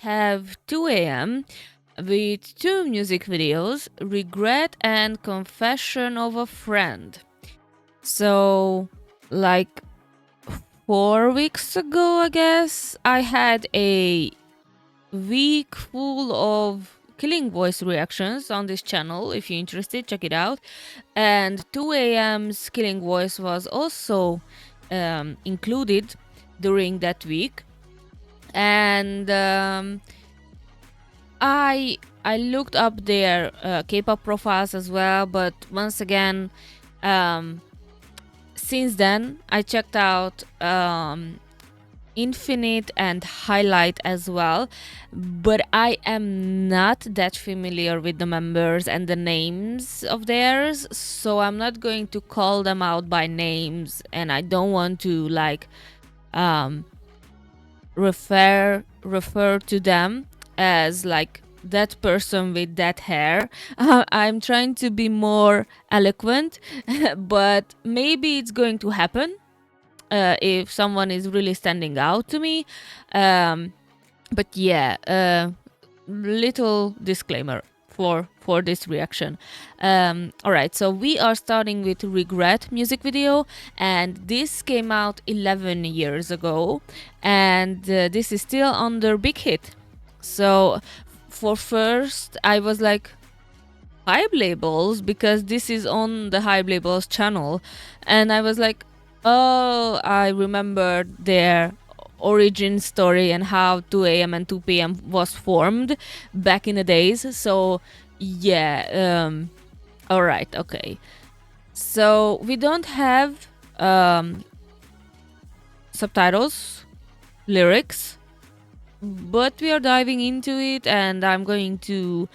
have 2 a.m. with two music videos, Regret and Confession of a Friend. So, like 4 weeks ago, I guess, I had a week full of Killing Voice reactions on this channel. If you're interested, check it out. And 2 a.m.'s Killing Voice was also included during that week. And I looked up their K-pop profiles as well, but once again, since then I checked out Infinite and Highlight as well, but I am not that familiar with the members and the names of theirs, so I'm not going to call them out by names, and I don't want to like refer to them as like that person with that hair. I'm trying to be more eloquent, but maybe it's going to happen if someone is really standing out to me. But yeah, little disclaimer for this reaction. All right, so we are starting with Regret music video, and this came out 11 years ago, and this is still under Big Hit. So for first I was like, Hype Labels, because this is on the Hype Labels channel, and I was like, oh, I remember their origin story and how 2 a.m. and 2 p.m. was formed back in the days. So yeah, all right, okay. So we don't have subtitles, lyrics, but we are diving into it, and I'm going to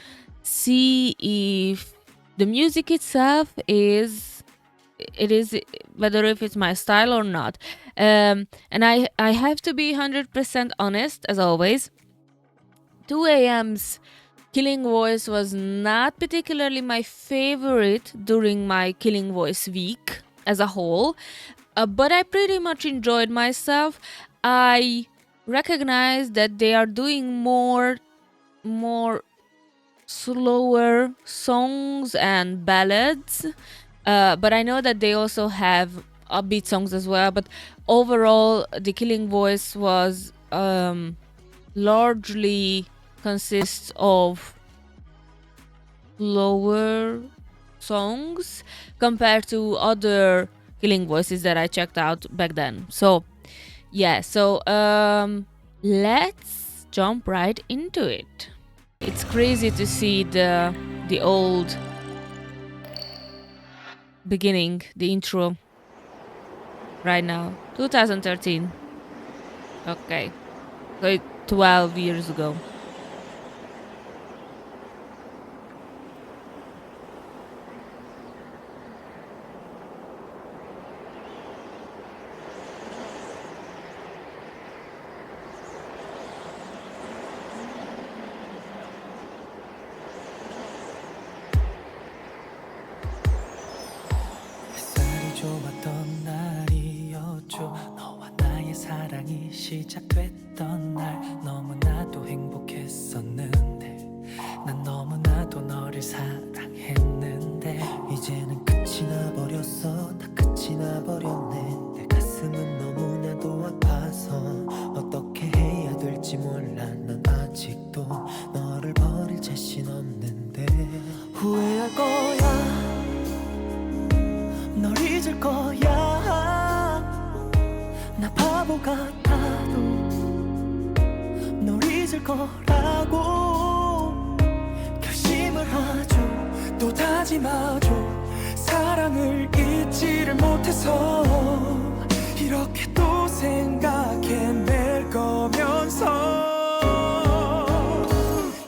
see if the music itself is whether if it's my style or not. And I have to be 100% honest, as always. 2 a.m.'s Killing Voice was not particularly my favorite during my Killing Voice week as a whole, but I pretty much enjoyed myself. I recognize that they are doing more slower songs and ballads, but I know that they also have upbeat songs as well. But overall, the Killing Voice was largely consists of lower songs compared to other Killing Voices that I checked out back then. So yeah, so let's jump right into it. It's crazy to see the old beginning, the intro right now. 2013. Okay, so 12 years ago. 햇살이 좋았던 날이었죠. 너와 나의 사랑이 시작됐던 날, 너무나도 행복했었는데, 난 너무나도 너를 사랑했는데, 이제는 끝이 나버렸어. 다 끝이 나버렸네. 내 가슴은 너무나도 아파서 어떻게 해야 될지 몰라. 난 아직도 너를 버릴 자신 없는데 후회할 거야. 널 잊을 거야. 나 바보 같아도 널 잊을 거라고 결심을 하죠. 또 다짐하죠. 사랑을 잊지를 못해서 이렇게 또 생각해낼 거면서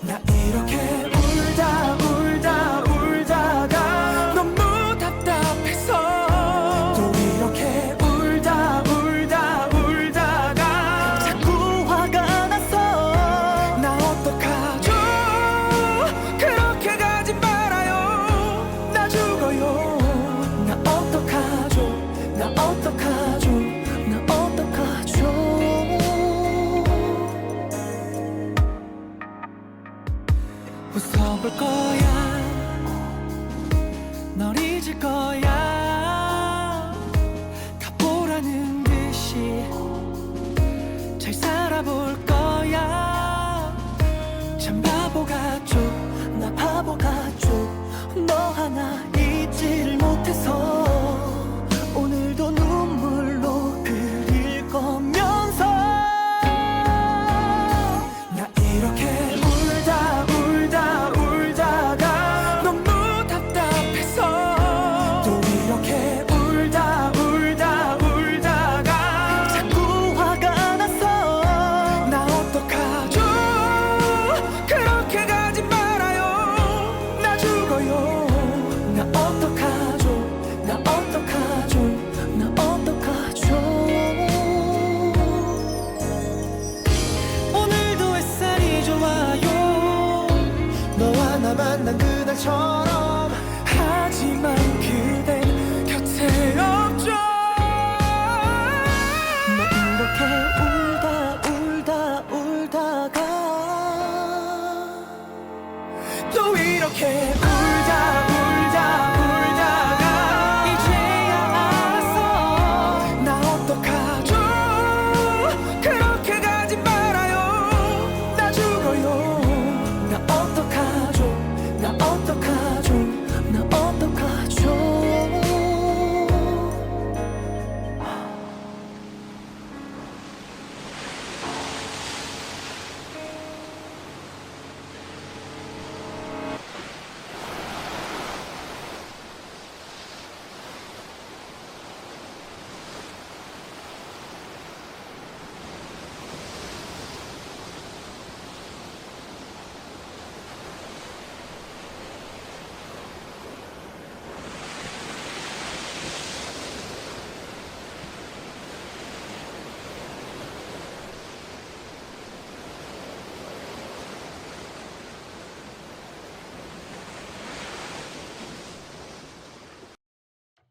나 이렇게 울다 울다 울다가 너무 답답해서 또 이렇게 울다 울다 울다가 자꾸 화가 나서 나 어떡하죠. 그렇게 가지 말아요. 나 죽어요. 나 어떡하죠. 나 어떡하죠. 나 어떡하죠. 웃어볼 거야 널 잊을 거야 가보라는 듯이 잘 살아볼 거야 참 바보 같죠 나 바보 같죠 너 하나 잊지를 못해서 오늘도 눈물로 그릴 거면서 나 이렇게 울다 울다 울다가 너무 답답해서 또 이렇게 울다 울다 울다가 자꾸 화가 나서 나 어떡하죠 그렇게 가지 말아요 나 죽어요 나 어떡하죠 나 어떡하죠 나 어떡하죠 오늘도 햇살이 좋아요 너와 나 만난 그날처럼 하지만 그댄 곁에 없죠 나 이렇게 울다 울다 울다가 또 이렇게 울다 울다 울다가 이제야 알았어 나 어떡하죠 그렇게 가지 말아요 나 죽어요 나 어떡하죠 나 어떡하죠 나 어떡하죠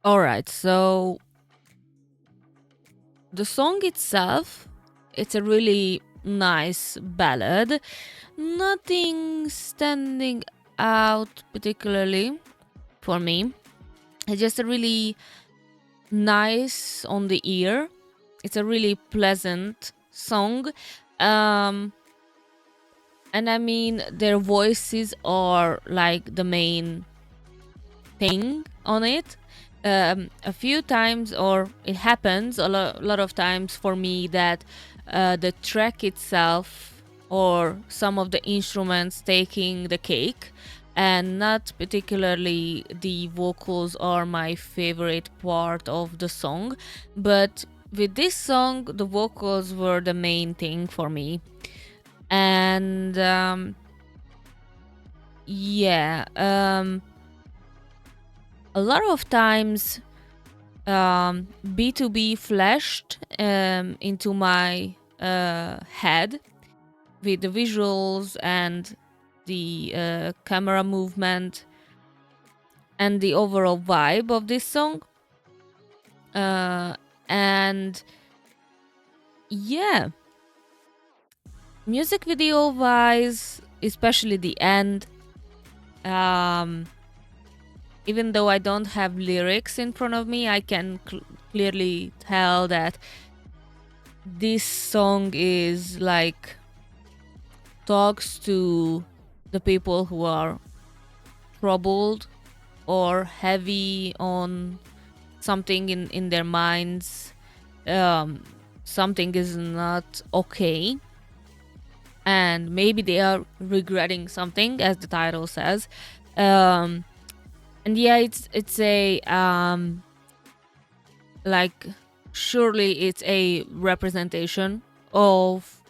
All right, so the song itself, it's a really nice ballad. Nothing standing out particularly for me. It's just a really nice on the ear. It's a really pleasant song. Um and I mean their voices are like the main thing on it. A few times, or it happens lot of times for me, that the track itself or some of the instruments taking the cake, and not particularly the vocals are my favorite part of the song. But with this song, the vocals were the main thing for me. And yeah, a lot of times B2B flashed into my head with the visuals and the camera movement and the overall vibe of this song. And yeah, music video wise, especially the end, even though I don't have lyrics in front of me, I can clearly tell that this song is like talks to the people who are troubled or heavy on something in their minds. Something is not okay, and maybe they are regretting something, as the title says. And yeah, it's a like, surely it's a representation of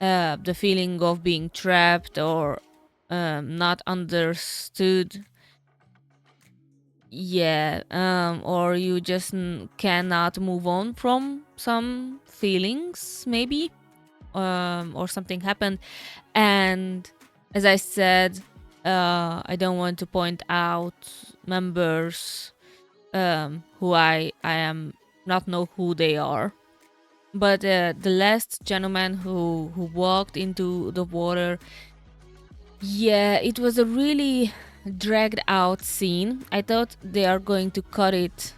the feeling of being trapped or not understood. Yeah, or you just cannot move on from some feelings, maybe, or something happened. And as I said, I don't want to point out members who I am not know who they are. But the last gentleman who walked into the water, Yeah, it was a really dragged out scene. I thought they are going to cut it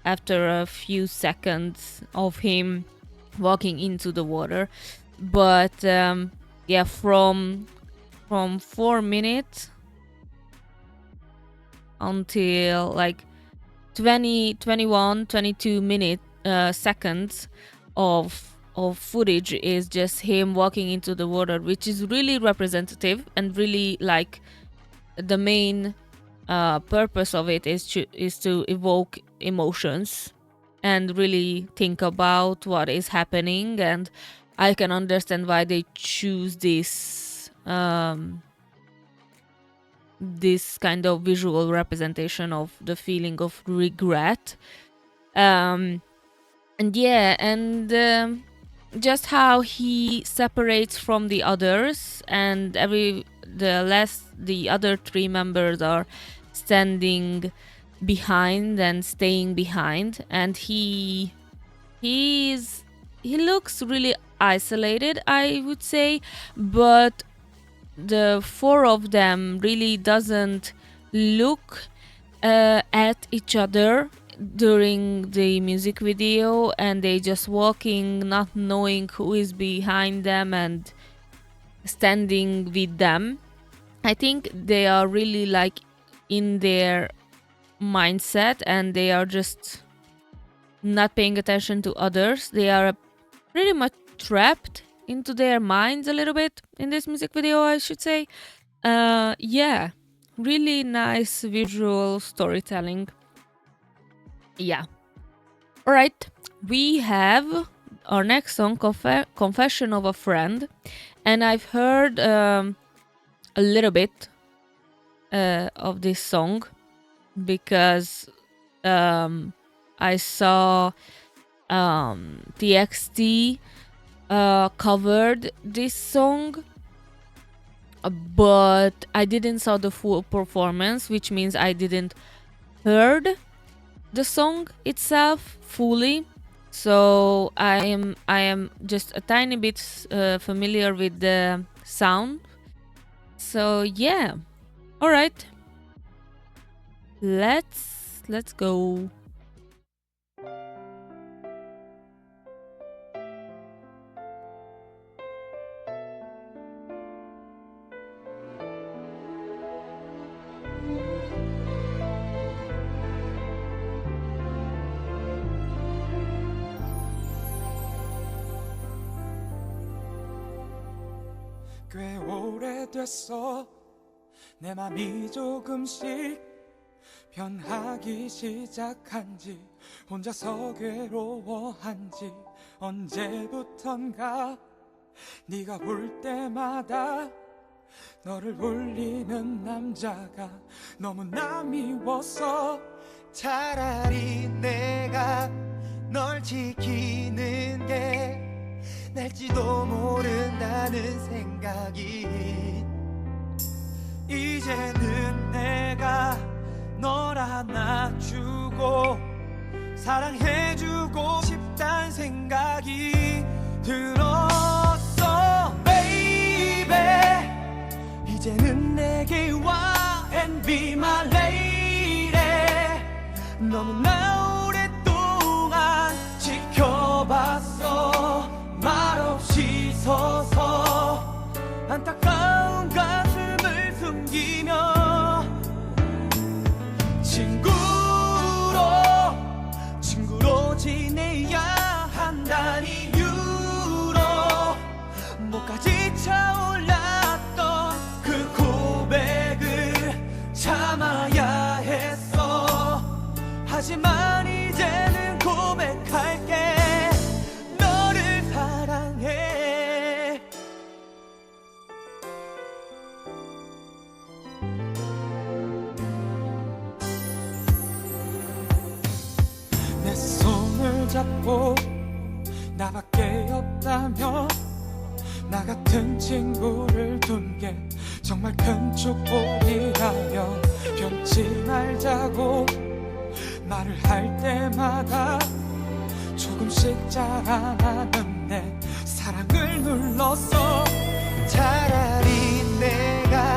after a few seconds of him walking into the water, but yeah, from 4 minutes until like 20, 21, 22 minute seconds of footage is just him walking into the water, which is really representative and really like the main purpose of it is to evoke emotions and really think about what is happening. And I can understand why they choose this kind of visual representation of the feeling of regret. And yeah, and just how he separates from the others, and the other three members are standing behind and staying behind, and he looks really isolated, I would say, but the four of them really doesn't look at each other during the music video, and they just walking not knowing who is behind them and standing with them. I think they are really like in their mindset, and they are just not paying attention to others. They are pretty much trapped into their minds a little bit in this music video, I should say. Yeah, really nice visual storytelling. Yeah. All right. We have our next song, Confession of a Friend. And I've heard a little bit of this song because I saw TXT covered this song, but I didn't saw the full performance, which means I didn't heard the song itself fully. So I am just a tiny bit familiar with the sound. So yeah. All right. Let's go. 꽤 오래됐어 내 맘이 조금씩 변하기 시작한지 혼자서 괴로워한지 언제부턴가 네가 올 때마다 너를 울리는 남자가 너무나 미웠어 차라리 내가 널 지키는 게 날지도 모른다는 생각이 이제는 내가 널 안아주고 사랑해주고 싶단 생각이 들었어 baby 이제는 내게 와 and be my lady 너무나 오랫동안 지켜봤어 말없이 서서 안타까운 가슴을 숨기며 친구로 지내야 한다는 이유로 목까지 차올랐던 그 고백을 참아야 했어 하지만 이제는 고백할게 너를 사랑해 내 손을 잡고 나밖에 없다며 나 같은 친구를 둔 게 정말 큰 축복이라며 변치 말자고 말을 할 때마다 조금씩 자라나는 내 사랑을 눌렀어 차라리 내가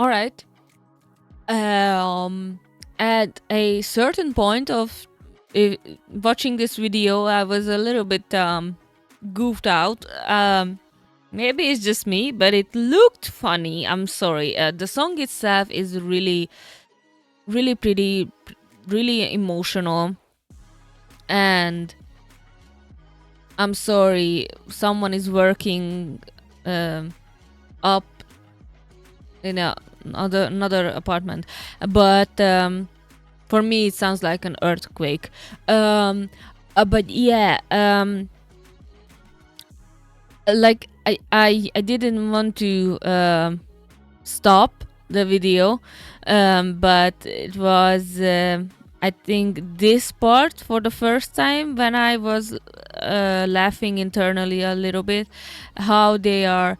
all right. At a certain point of watching this video, I was a little bit goofed out. Maybe it's just me, but it looked funny. I'm sorry. The song itself is really, really pretty, really emotional, and I'm sorry. Someone is working up in another apartment, but for me it sounds like an earthquake. But yeah, like I didn't want to stop the video, but it was I think this part for the first time when I was laughing internally a little bit, how they are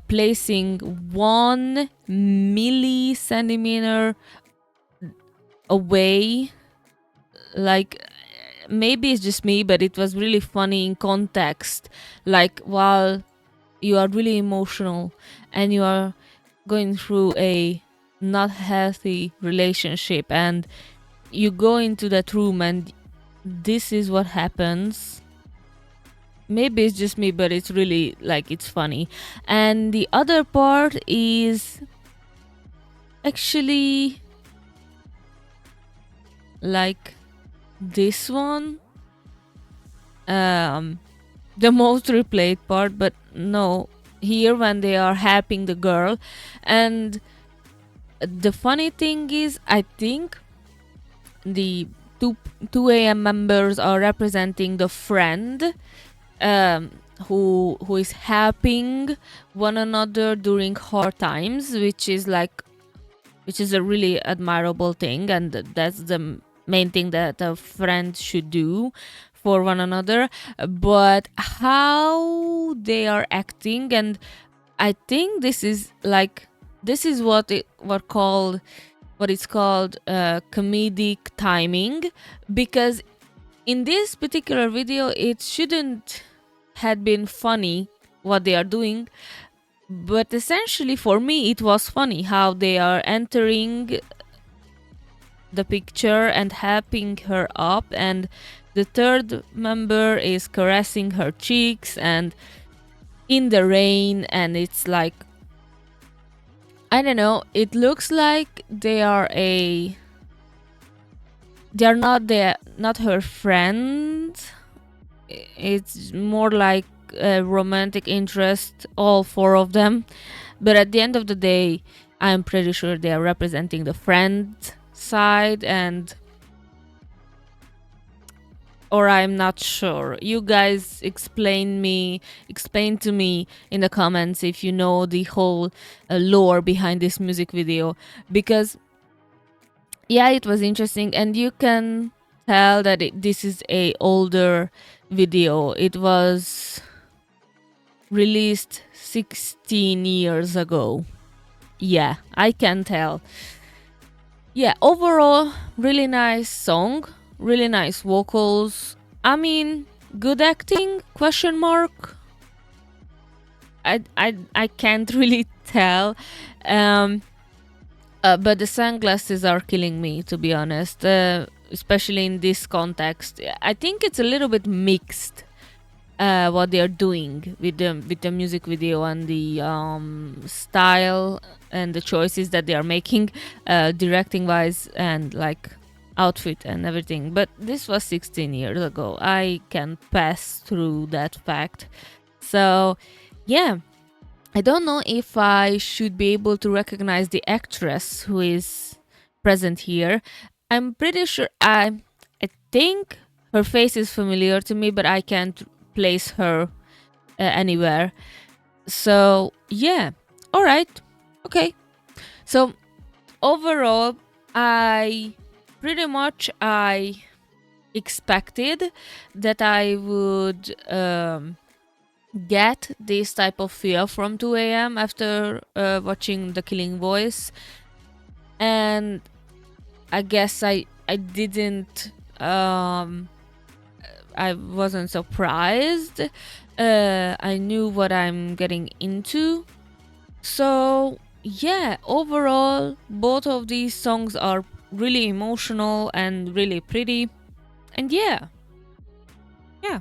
placing 1 millicentimeter away. Like, maybe it's just me, but it was really funny in context. Like, while you are really emotional and you are going through a not healthy relationship, and you go into that room and this is what happens. Maybe it's just me, but it's really, like, it's funny. And the other part is actually like this one, the most replayed part. But no, here when they are helping the girl, and the funny thing is, I think the 2 a.m. members are representing the friend who is helping one another during hard times, which is a really admirable thing, and that's the main thing that a friend should do for one another. But how they are acting, and I think this is what it's called comedic timing, because in this particular video it shouldn't had been funny what they are doing, but essentially for me it was funny how they are entering the picture and helping her up, and the third member is caressing her cheeks and in the rain, and it's like, I don't know, it looks like they're not her friend. It's more like a romantic interest, all 4 of them. But at the end of the day, I'm pretty sure they are representing the friend side, or I'm not sure. You guys explain to me in the comments if you know the whole lore behind this music video, because yeah, it was interesting, and you can tell that this is a older video. It was released 16 years ago. Yeah, I can tell. Yeah, overall, really nice song, really nice vocals. I mean, good acting? Question mark. I can't really tell. But the sunglasses are killing me, to be honest. Especially in this context, I think it's a little bit mixed. What they are doing with the music video and the style and the choices that they are making, directing wise, and like outfit and everything. But this was 16 years ago. I can pass through that fact. So yeah, I don't know if I should be able to recognize the actress who is present here. I'm pretty sure I think her face is familiar to me, but I can't place her anywhere. So yeah, all right, okay. So overall, I expected that I would get this type of feel from 2 a.m. after watching The Killing Voice, and I guess I didn't I wasn't surprised. I knew what I'm getting into. So yeah, overall, both of these songs are really emotional and really pretty. And yeah, yeah.